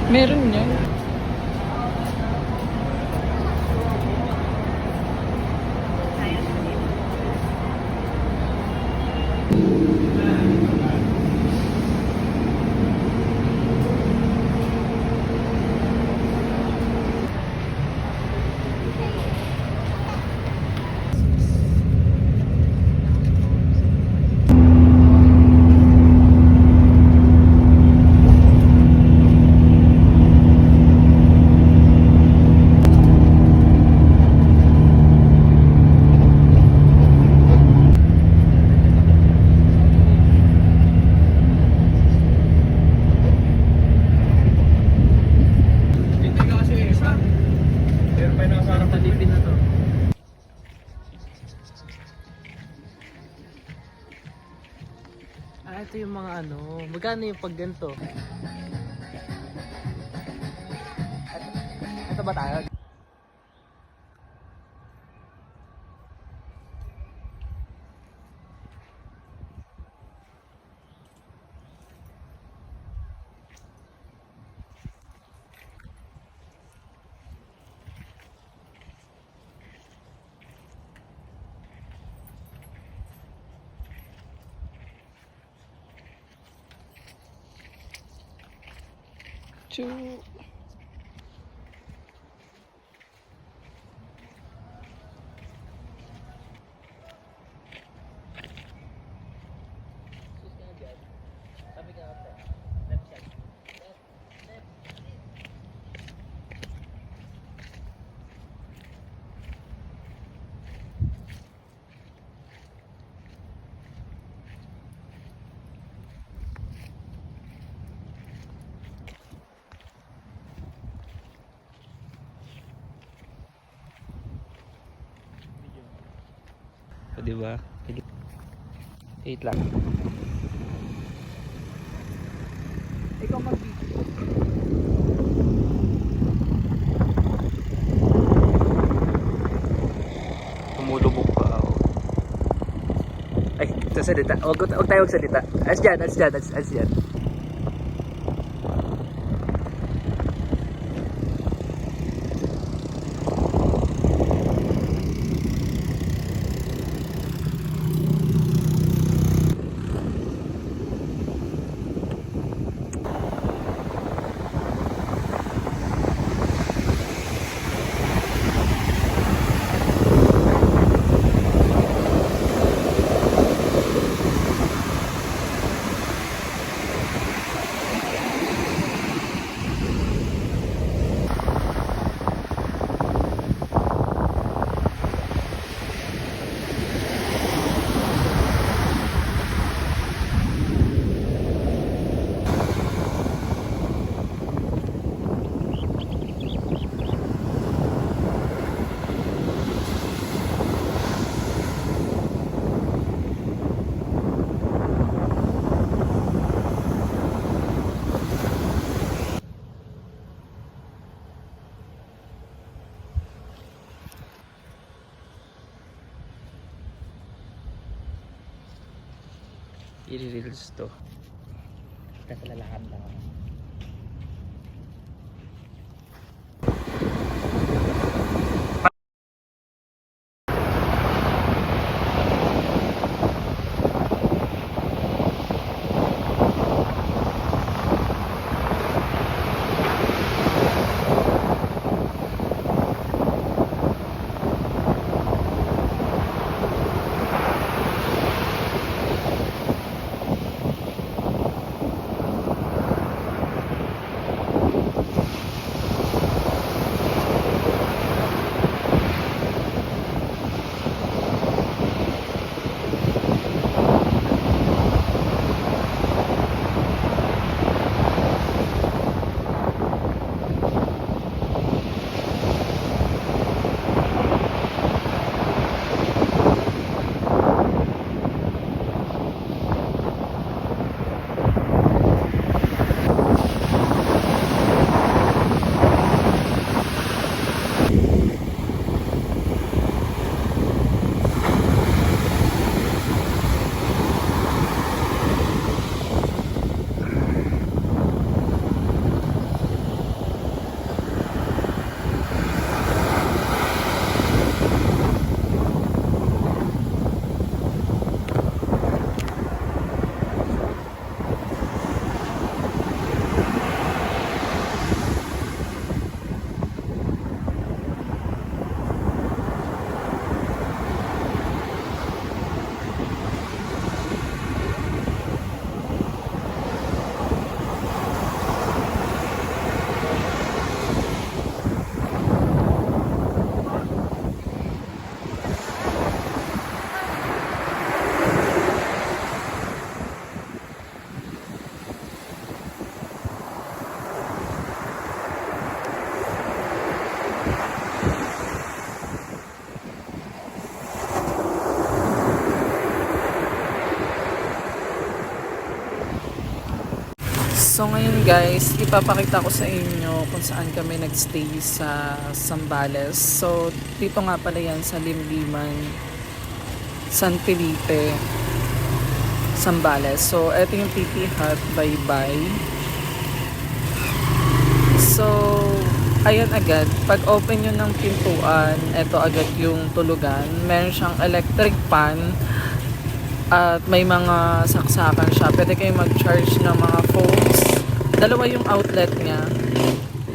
Meron yan. Ah, ito yung mga ano. Magkano yung pag ganito? Ito ba tayo? Choo. Sabi ka ate. Left side. Left. So, di ba? 8 lang. Ikaw mag-video. Tumulubog pa ako. Ay, sasalita. Huwag tayo magsalita. As dyan. I-reels to. Kasi lalakad lang ako. So ngayon guys, ipapakita ko sa inyo kung saan kami nagstay sa Zambales. So dito nga pala yan sa Limliman, San Felipe, Zambales. So ito yung PP Hut, bye-bye. So ayan agad, pag open nyo ng pintuan, ito agad yung tulugan. Meron siyang electric pan at may mga saksakan siya. Pwede kayo mag-charge ng mga phones. Dalawa yung outlet niya.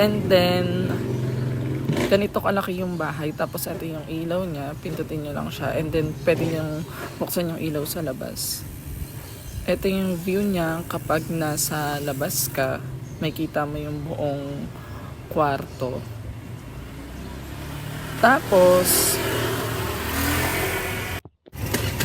And then, ganito kalaki yung bahay. Tapos ito yung ilaw niya. Pindutin nyo lang siya. And then, pwede nyo buksan yung ilaw sa labas. Ito yung view niya kapag nasa labas ka. May kita mo yung buong kwarto.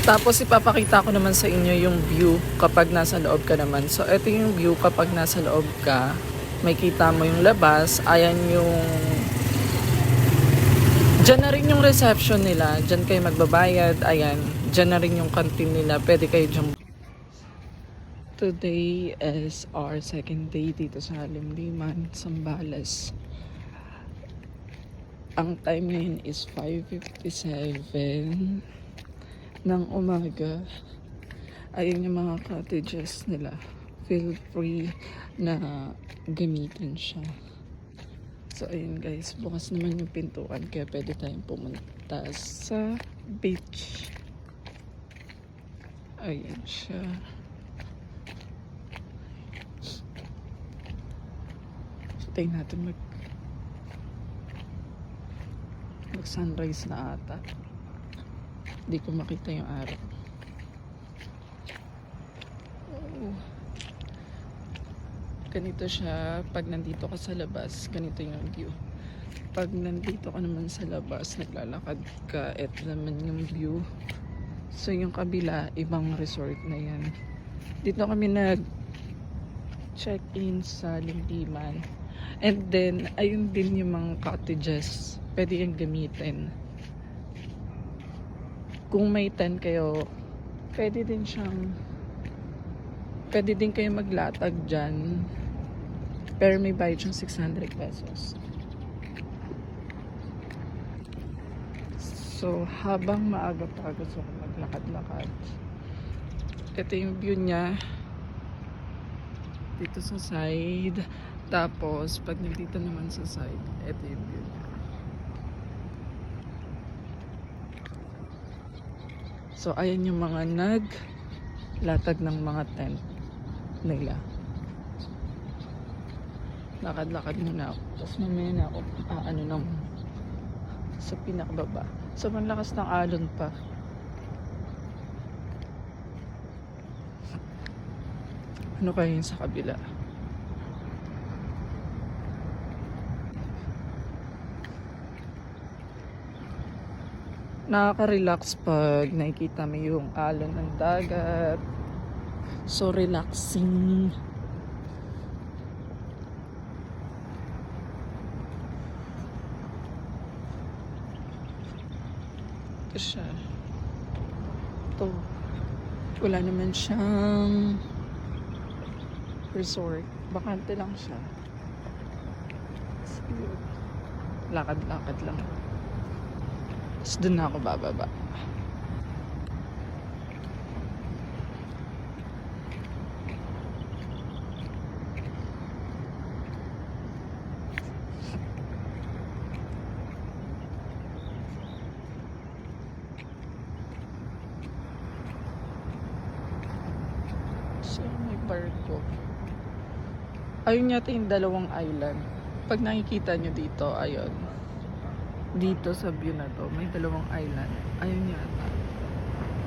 Tapos ipapakita ko naman sa inyo yung view kapag nasa loob ka naman. So, ito yung view kapag nasa loob ka. May kita mo yung labas. Ayan yung... Diyan na rin yung reception nila. Diyan kayo magbabayad. Ayan. Diyan na rin yung canteen nila. Pwede kayo dyan. Today is our second day dito sa Limliman, Zambales. Ang time ngayon is 5:57 ng umaga. Ayun yung mga cottages nila. Feel free na gamitin siya. So ayun guys, bukas naman yung pintuan kaya pwede tayong pumunta sa beach. Ayun siya. So tayo natin mag sunrise na ata. Hindi ko makita yung araw. Oh. Ganito siya pag nandito ka sa labas. Ganito yung view. Pag nandito ka naman sa labas, naglalakad ka, eto naman yung view. So yung kabila, ibang resort na yan. Dito kami nag check-in sa Limliman. And then, ayun din yung mga cottages. Pwede yung gamitin. Kung may tent kayo, pwede din kayo maglatag dyan. Pero may bayad siyang 600 pesos. So, habang maaga pa gusto ko maglakad-lakad. Ito yung view niya. Dito sa side. Tapos, pag nandito naman sa side, ito yung view niya. So, ayan yung mga naglatag ng mga tent nila. Lakad-lakad muna ako. Tapos mamaya na ako nang sa pinakababa. So, malakas ng alon pa. Ano kaya yun sa kabila? Nakaka-relax pag nakikita mo yung alon ng dagat. So relaxing. Ito siya. Ito. Wala naman siyang resort. Bakante lang siya. Lakad-lakad lang. Tapos doon na ako bababa. So, may barko. Ayun yata yung dalawang island. Pag nakikita nyo dito, ayun. Dito sa view na to, may dalawang island. Ayun yata.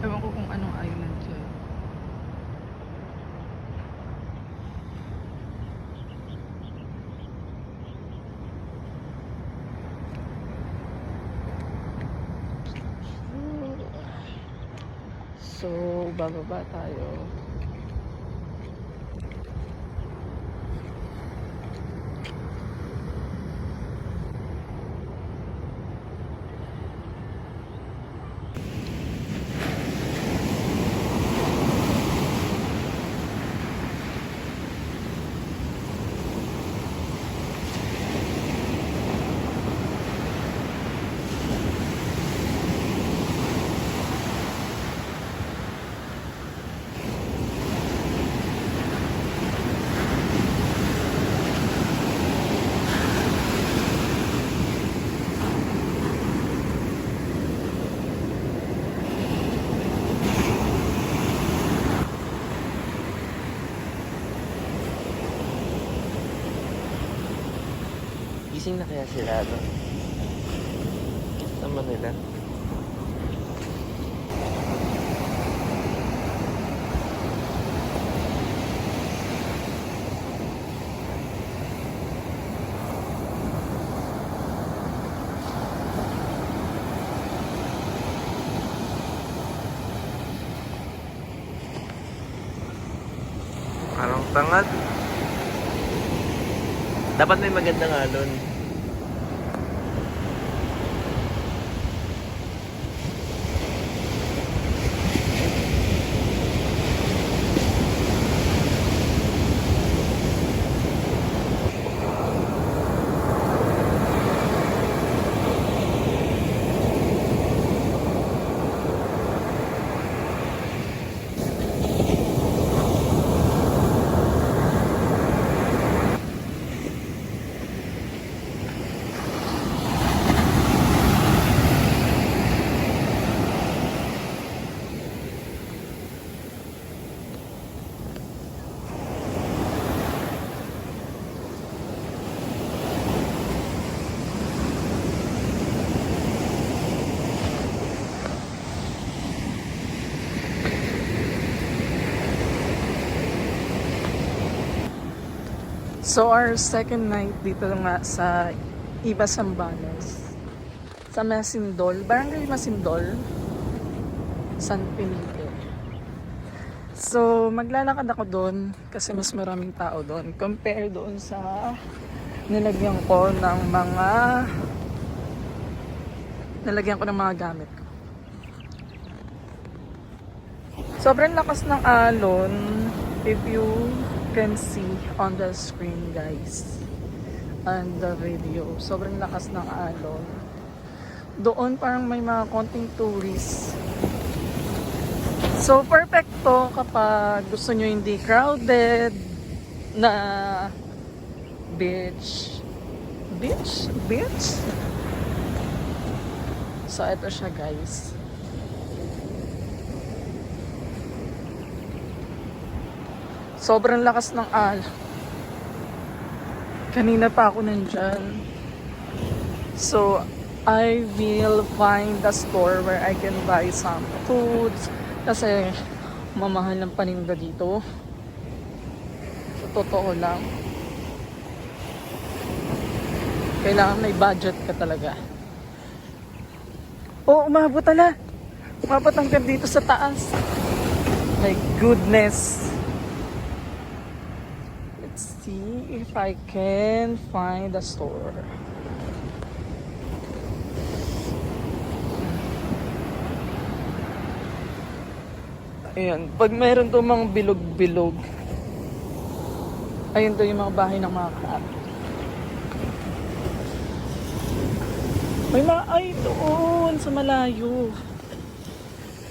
Ewan ko kung anong island siya. So, bababa tayo. Gising na kaya sila, no? Naman nila. Parang tangat. Dapat may magandang alon. So our second night dito nga sa Iba Zambales. Sa Masindol, Barangay Masindol, San Felipe. So maglalakad ako doon kasi mas maraming tao doon compare doon sa nilagyan ko ng mga gamit ko. Sobrang lakas ng alon if you can see on the screen, guys, and the video. Sobrang lakas ng alon. Doon parang may mga konting tourists. So perfect to kapag gusto nyo hindi crowded na beach. So ito siya, guys. Sobrang lakas ng alon. Kanina pa ako nandyan. So, I will find a store where I can buy some foods. Kasi, mamahal ng paninda dito. So, totoo lang. Kailangan may budget ka talaga. Oh, umabot ala. Umabot hanggang dito sa taas. My goodness. See if I can find a store. Ayan, pag meron to mga bilog-bilog, ayun to yung mga bahay ng mga crab. May mga ay doon sa malayo.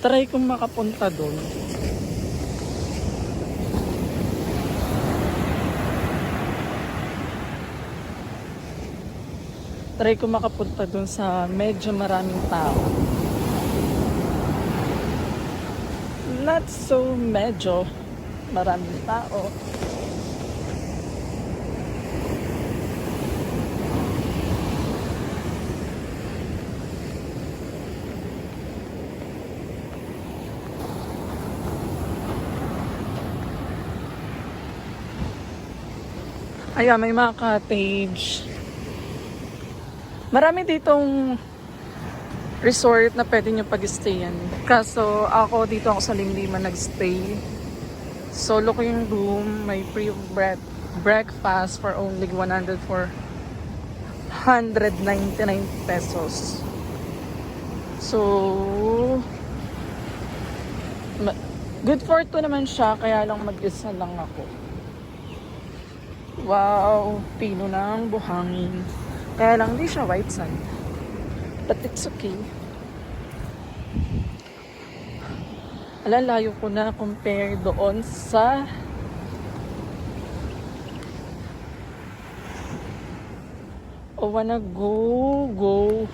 Try kong makapunta doon. Try ko makapunta dun sa medyo maraming tao. Not so medyo maraming tao. Ayan, may mga cottage. Marami ditong resort na pwede nyo pag-stayan. Kaso ako dito ako sa Lingliman nag-stay. Solo ko yung room. May free breakfast for only 199 pesos. So, good for two naman siya. Kaya lang mag-isa lang ako. Wow, pino ng buhangin. Kaya lang di siya white sand. But it's okay. Alalayo ko na compare doon sa wanna go.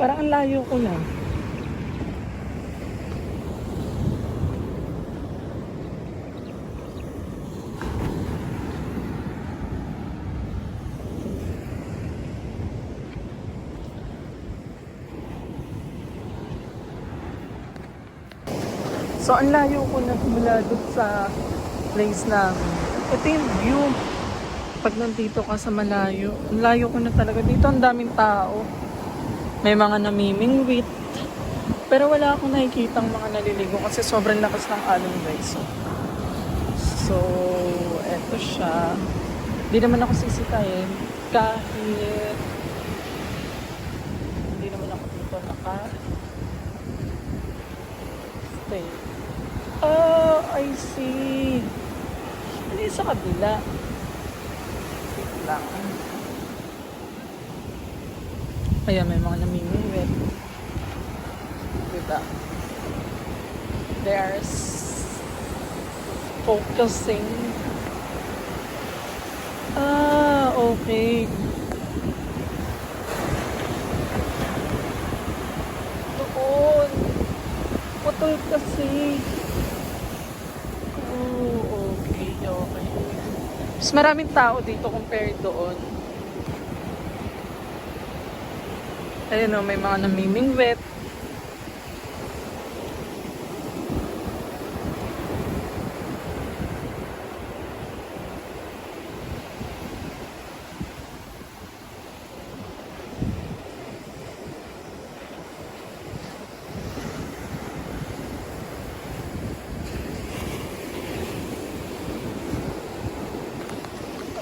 Parang ang layo ko na. So, ang layo ko na mula doon sa place namin. Ito yung view. Pag nandito ka sa malayo, ang layo ko na talaga. Dito ang daming tao. May mga namimingwit. Pero wala akong nakikitang mga naliligo kasi sobrang lakas ng alon guys. So, eto siya. Hindi naman ako sisitayin kahit hindi naman ako dito stay. Oh, I see. Hindi sa kabila. Wait lang. Kaya may mga namimingwit. Diba? There's focusing. Ah, okay. Doon. Putol kasi. Oh, okay, okay. Mas maraming tao dito compared doon. Ayun o, may mga namimingwit.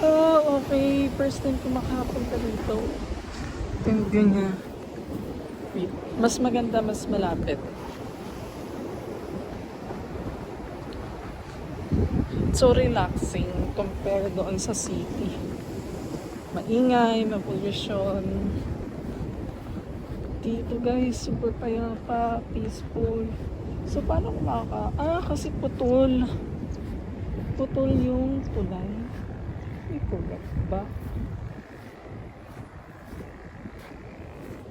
Oh, okay. First time ko makapunta dito. Ito yung view niya. Wait. Mas maganda, mas malapit. So relaxing compared doon sa city. Maingay, mapollution. Dito guys, super payapa, peaceful. So paano ko kasi putol. Putol yung tulay. May pugat ba?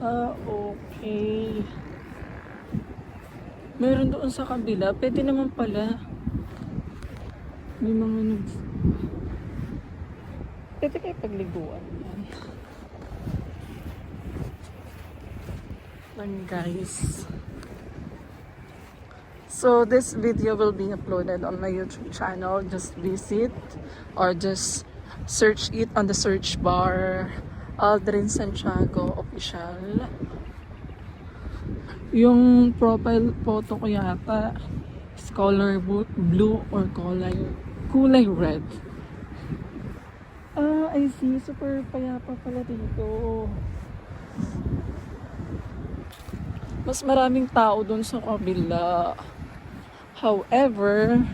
Ah, okay. Meron doon sa kabila. Pwede naman pala. May mga pwede kayo pagliguan yan. Lang guys. So this video will be uploaded on my YouTube channel. Just visit or just search it on the search bar. Aldrin Santiago Official. Yung profile photo ko yata is color blue or kulay red. Ah, I see. Super payapa pala dito. Mas maraming tao dun sa kabila. However,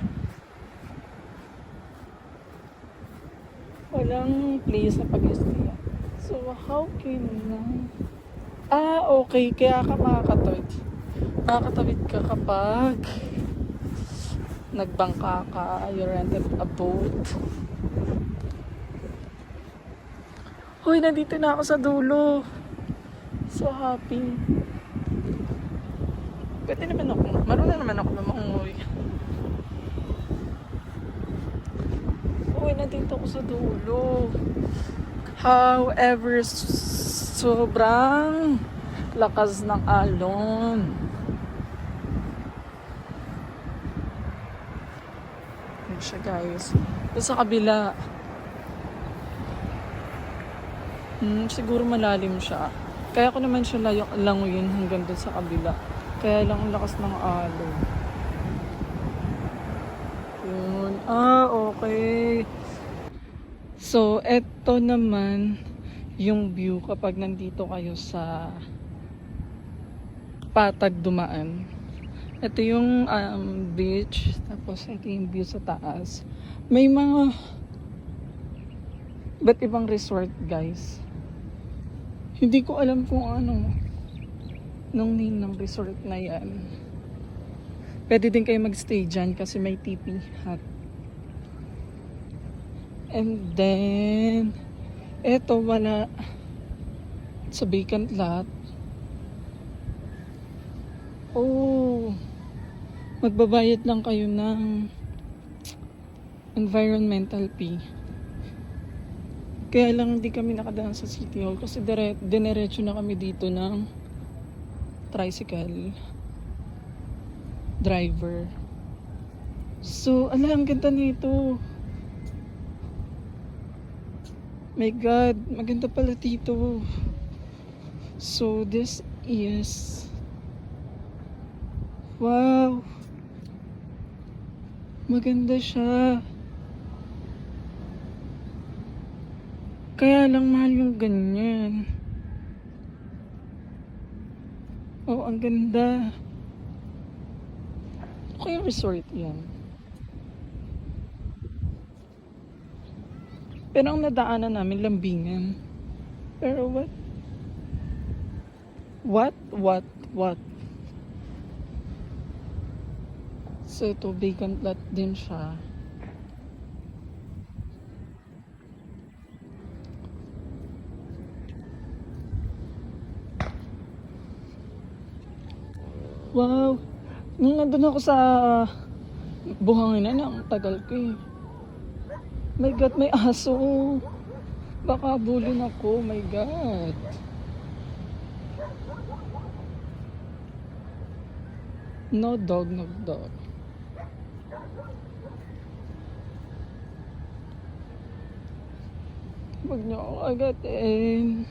walang place na pag-stay. So, how can na? Ah, okay. Kaya ka makakatawid. Makakatawid ka kapag nagbangka ka, you rented a boat. Hoy, nandito na ako sa dulo. So happy. Pwede naman ako. Marunong naman ako na maungoy. Hoy, nandito ako sa dulo. However, sobrang lakas ng alon. Yan siya guys. Doon sa kabila. Siguro malalim siya. Kaya ko naman siya languyin hanggang doon sa kabila. Kaya lang ang lakas ng alon. Yun. Ah, okay. So, eto naman yung view kapag nandito kayo sa Patag Dumaan. Ito yung beach. Tapos ito yung view sa taas. May mga ba't ibang resort guys. Hindi ko alam kung ano nung name ng resort na yan. Pwede din kayo magstay dyan kasi may tipi hut. And then eto wala sa vacant lot. magbabayad lang kayo ng environmental fee. Kaya lang hindi kami nakadaan sa City Hall kasi dinerecho na kami dito ng tricycle driver. So, ang ganda nito. My God, maganda pala dito. So, this is... Wow! Maganda siya. Kaya lang mahal yung ganyan. Oh, ang ganda. Okay, resort yan. Pero ang nadaanan namin, lambingan. Pero what? So, ito, vacant lot din siya. Wow! Nung nandun ako sa buhanginan, ang tagal ko eh. My God, may aso. Baka bulin ako. My God. No dog, no dog. Huwag niyo ako agatin.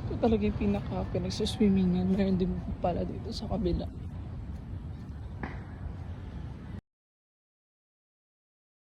Ito talaga yung pinaka-pinagsuswimmingan. Meron din pala dito sa kabila.